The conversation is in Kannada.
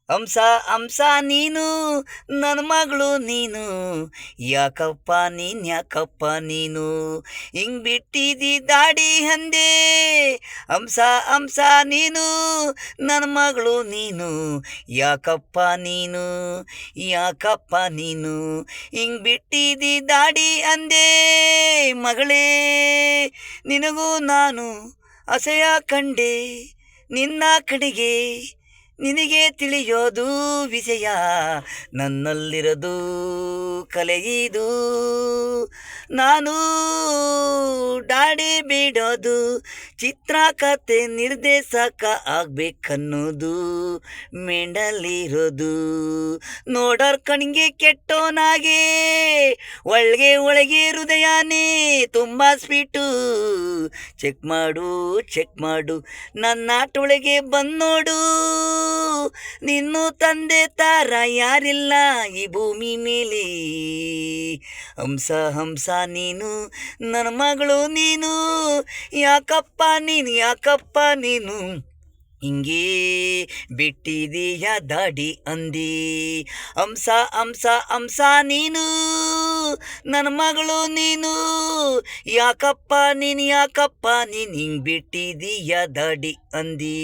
ಹಂಸ ಹಂಸ ನೀನು ನನ್ನ ಮಗಳು ನೀನು, ಯಾಕಪ್ಪ ನೀನು ಹಿಂಗ್ ಬಿಟ್ಟಿದಿ ದಾಡಿ ಅಂದೆ. ಹಂಸ ಹಂಸ ನೀನು ನನ್ನ ಮಗಳು ನೀನು, ಯಾಕಪ್ಪ ನೀನು ಯಾಕಪ್ಪ ನೀನು ಹಿಂಗ್ ಬಿಟ್ಟಿದಿ ದಾಡಿ ಅಂದೆ. ಮಗಳೇ ನಿನಗೂ ನಾನು ಅಸಹ್ಯ ಕಂಡೆ, ನಿನ್ನ ಕಡೆಗೆ ನಿನಗೆ ತಿಳಿಯೋದು ವಿಷಯ, ನನ್ನಲ್ಲಿರೋದು ಕಲೆಯಿದು. ನಾನು ದಾಡಿ ಬಿಡೋದು, ಚಿತ್ರಕಥೆ ನಿರ್ದೇಶಕ ಆಗ್ಬೇಕನ್ನೋದು ಮೆಂಡಲಿರೋದು. ನೋಡೋರ್ ಕಣ್ಗೆ ಕೆಟ್ಟೋನಾಗೆ, ಒಳಗೆ ಒಳಗೆ ಹೃದಯನೇ ತುಂಬ ಸ್ವೀಟು. ಚೆಕ್ ಮಾಡು ನನ್ನಾಟೊಳಗೆ ಬಂದ್ನೋಡು, ನಿನ್ನು ತಂದೆ ತಾರ ಯಾರಿಲ್ಲ ಈ ಭೂಮಿ ಮೇಲೆ. ಹಂಸ ಹಂಸ ನೀನು ನನ್ನ ಮಗಳು ನೀನು, ಯಾಕಪ್ಪ ನೀನು ಹಿಂಗೇ ಬಿಟ್ಟಿದೀಯ ದಾಡಿ ಅಂದಿ. ಹಂಸ ಹಂಸ ಹಂಸ ನೀನು ನನ್ನ ಮಗಳು ನೀನು, ಯಾಕಪ್ಪ ನೀನು ಹಿಂಗ್ ಬಿಟ್ಟಿದೀಯ ದಾಡಿ ಅಂದಿ.